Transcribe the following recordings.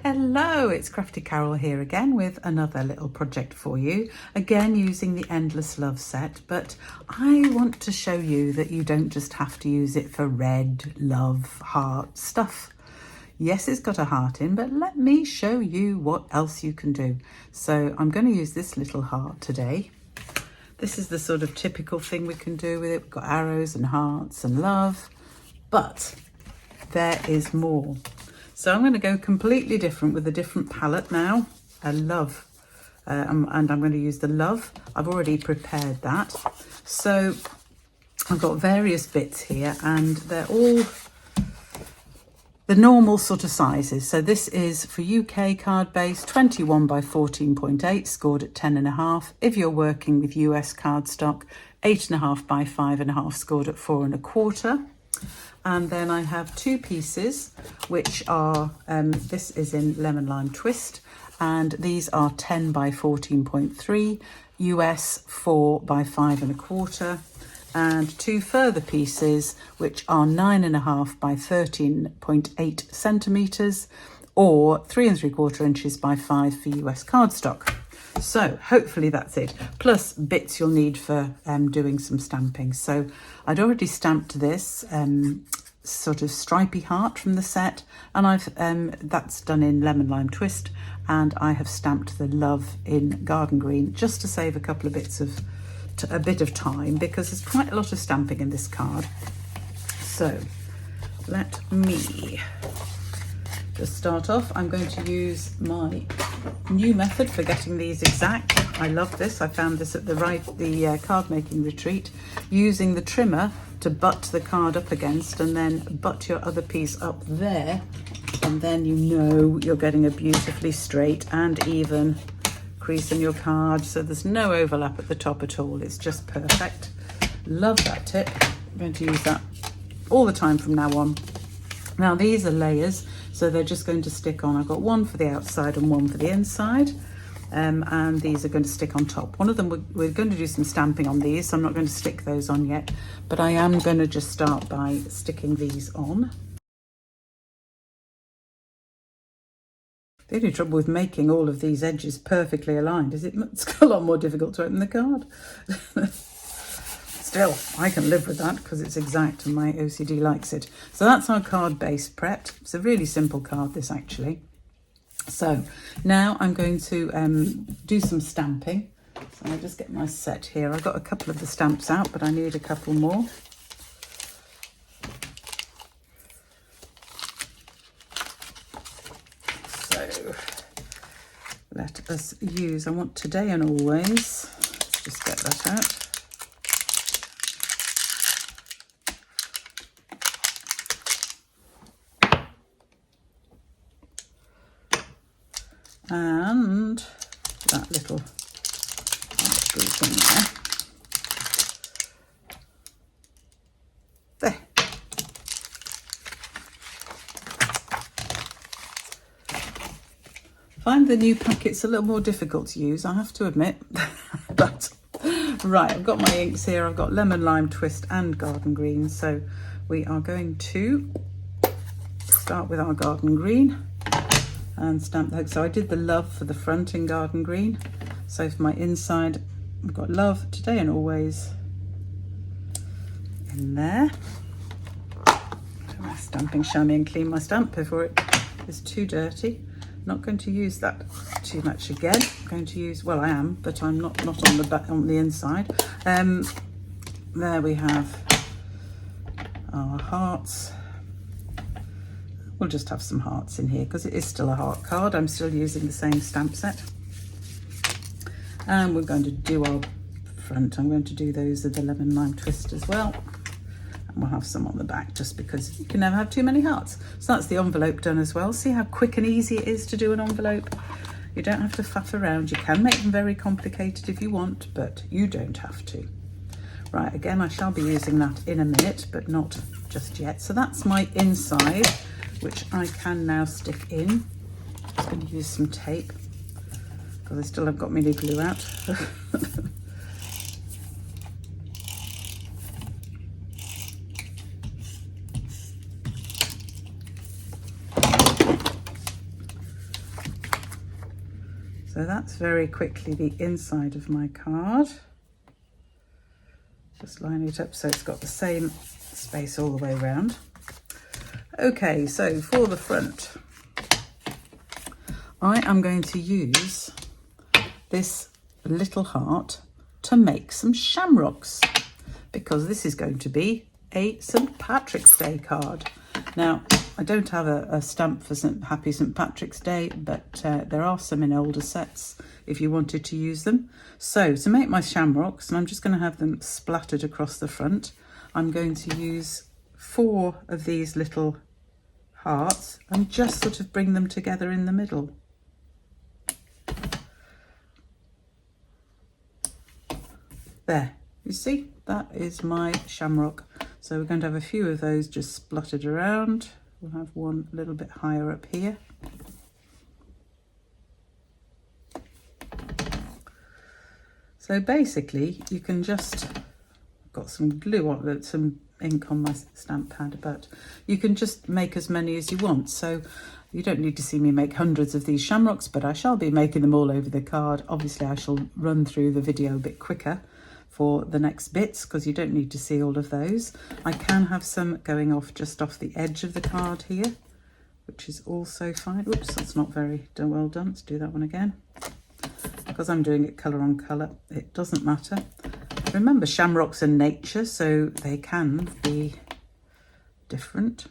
Hello, it's Crafty Carol here again with another little project for you. Again, using the Endless Love set, but I want to show you that you don't just have to use it for red, love, heart stuff. Yes, it's got a heart in, but let me show you what else you can do. So I'm going to use this little heart today. This is the sort of typical thing we can do with it. We've got arrows and hearts and love, but there is more. So I'm going to go completely different with a different palette now. A love, and I'm going to use the love. I've already prepared that. So I've got various bits here, and they're all the normal sort of sizes. So this is for UK card base, 21 by 14.8, scored at 10.5. If you're working with US cardstock, 8.5 by 5.5, scored at 4.25. And then I have two pieces, which are, this is in Lemon Lime Twist, and these are 10 by 14.3, US 4 by 5.25, and two further pieces, which are 9.5 by 13.8 centimetres, or 3.75 inches by 5 for US cardstock. So hopefully that's it, plus bits you'll need for doing some stamping. So I'd already stamped this sort of stripy heart from the set, and I've that's done in Lemon Lime Twist, and I have stamped the love in Garden Green just to save a couple of bits of a bit of time, because there's quite a lot of stamping in this card. So let me just start off. I'm going to use my new method for getting these exact. I love this. I found this at the card making retreat, using the trimmer to butt the card up against, and then butt your other piece up there, and then you know you're getting a beautifully straight and even crease in your card, so there's no overlap at the top at all. It's just perfect. Love that tip. I'm going to use that all the time from now on. Now these are layers, so they're just going to stick on. I've got one for the outside and one for the inside, and these are going to stick on top. One of them, we're going to do some stamping on these, so I'm not going to stick those on yet, but I am going to just start by sticking these on. The only trouble with making all of these edges perfectly aligned is it's a lot more difficult to open the card. Still, I can live with that because it's exact and my OCD likes it. So that's our card base prepped. It's a really simple card, this actually. So now I'm going to do some stamping. So I'll just get my set here. I've got a couple of the stamps out, but I need a couple more. So let us use, I want Today and Always. Let's just get that out. And that little group in there. There. Find the new packets a little more difficult to use, I have to admit. But right, I've got my inks here. I've got Lemon Lime Twist and Garden Green. So we are going to start with our Garden Green and stamp that. So I did the love for the front in Garden Green. So for my inside, I've got Love, Today and Always in there. My stamping chamois and clean my stamp before it is too dirty. Not going to use that too much again. I'm going to use, well, I am, but I'm not on the back, on the inside. There we have our hearts. We'll just have some hearts in here because it is still a heart card. I'm still using the same stamp set. And we're going to do our front. I'm going to do those of the Lemon Lime Twist as well. And we'll have some on the back, just because you can never have too many hearts. So that's the envelope done as well. See how quick and easy it is to do an envelope? You don't have to faff around. You can make them very complicated if you want, but you don't have to. Right, again, I shall be using that in a minute, but not just yet. So that's my inside, which I can now stick in. I'm just going to use some tape because I still haven't got my new glue out. So that's very quickly the inside of my card. Just line it up so it's got the same space all the way around. Okay, so for the front, I am going to use this little heart to make some shamrocks, because this is going to be a St. Patrick's Day card. Now, I don't have a stamp for Happy St. Patrick's Day, but there are some in older sets if you wanted to use them. So to make my shamrocks, and I'm just going to have them splattered across the front, I'm going to use 4 of these little hearts and just sort of bring them together in the middle. There, you see, that is my shamrock. So we're going to have a few of those just splattered around. We'll have one a little bit higher up here. So basically you can just, got some glue on, some ink on my stamp pad, but you can just make as many as you want. So you don't need to see me make hundreds of these shamrocks, but I shall be making them all over the card. Obviously I shall run through the video a bit quicker for the next bits, because you don't need to see all of those. I can have some going off just off the edge of the card here, which is also fine. Oops, that's not very well done. Let's do that one again. Because I'm doing it colour on colour, it doesn't matter. Remember, shamrocks are nature, so they can be different.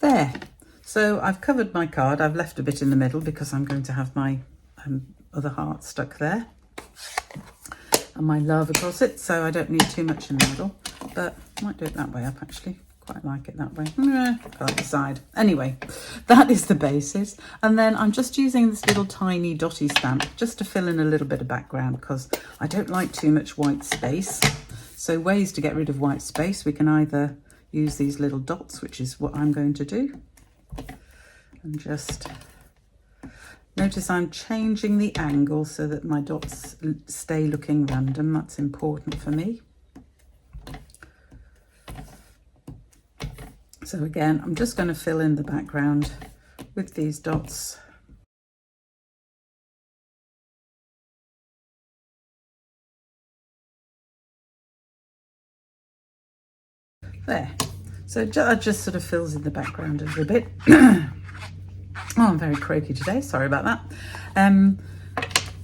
There, so I've covered my card. I've left a bit in the middle because I'm going to have my other heart stuck there and my love across it, so I don't need too much in the middle, but I might do it that way up actually. Quite like it that way. Can't decide. Anyway, that is the basis, and then I'm just using this little tiny dotty stamp just to fill in a little bit of background, because I don't like too much white space. So ways to get rid of white space, we can either use these little dots, which is what I'm going to do, and just notice I'm changing the angle so that my dots stay looking random. That's important for me. So again, I'm just going to fill in the background with these dots. There, so that just sort of fills in the background a little bit. Oh, I'm very croaky today, sorry about that. And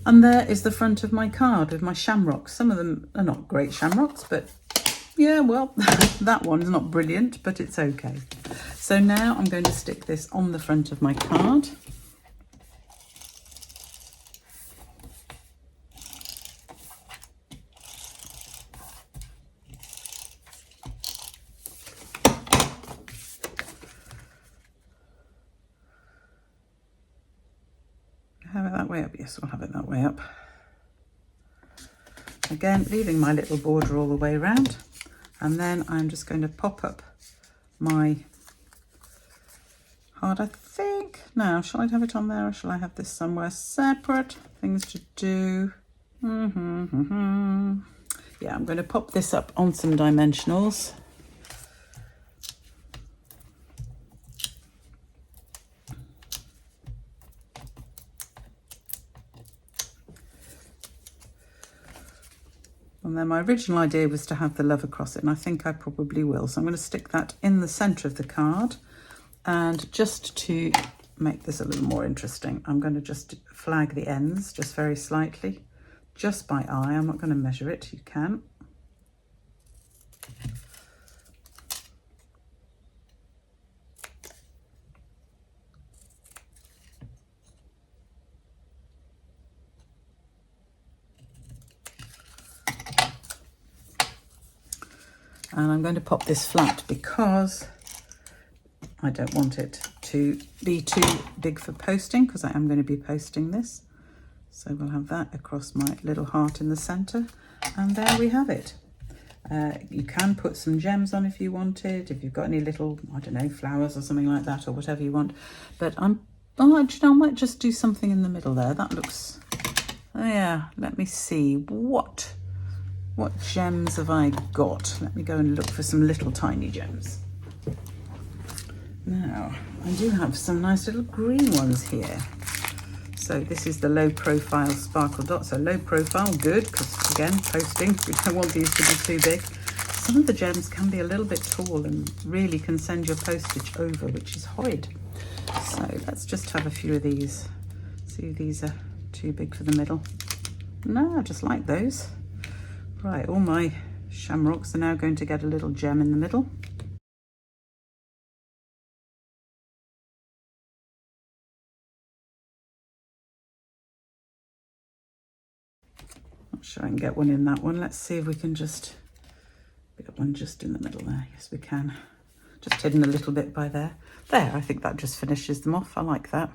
there is the front of my card with my shamrocks. Some of them are not great shamrocks, but yeah, well, that one's not brilliant, but it's okay. So now I'm going to stick this on the front of my card. Have it that way up? Yes, we'll have it that way up. Again, leaving my little border all the way around, and then I'm just going to pop up my heart, I think. Now, shall I have it on there, or shall I have this somewhere separate? Things to do. Yeah, I'm going to pop this up on some dimensionals. And then my original idea was to have the love across it, and I think I probably will. So I'm going to stick that in the centre of the card. And just to make this a little more interesting, I'm going to just flag the ends just very slightly, just by eye. I'm not going to measure it, you can. And I'm going to pop this flat because I don't want it to be too big for posting, because I am going to be posting this. So we'll have that across my little heart in the centre, and there we have it. You can put some gems on if you wanted, if you've got any little, I don't know, flowers or something like that, or whatever you want. But I might just do something in the middle there. That looks, oh yeah, let me see. What gems have I got? Let me go and look for some little tiny gems. Now, I do have some nice little green ones here. So this is the low profile sparkle dot. So low profile, good, because again, posting, we don't want these to be too big. Some of the gems can be a little bit tall and really can send your postage over, which is horrid. So let's just have a few of these. See if these are too big for the middle. No, I just like those. Right, all my shamrocks are now going to get a little gem in the middle. Not sure I can get one in that one. Let's see if we can just get one just in the middle there. Yes, we can. Just hidden a little bit by there. There, I think that just finishes them off. I like that.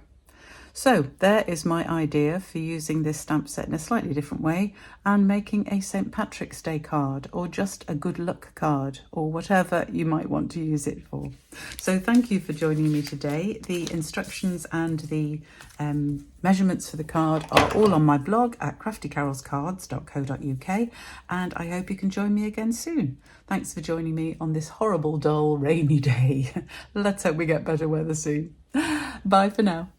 So there is my idea for using this stamp set in a slightly different way and making a St. Patrick's Day card, or just a good luck card, or whatever you might want to use it for. So thank you for joining me today. The instructions and the measurements for the card are all on my blog at craftycarolscards.co.uk, and I hope you can join me again soon. Thanks for joining me on this horrible, dull, rainy day. Let's hope we get better weather soon. Bye for now.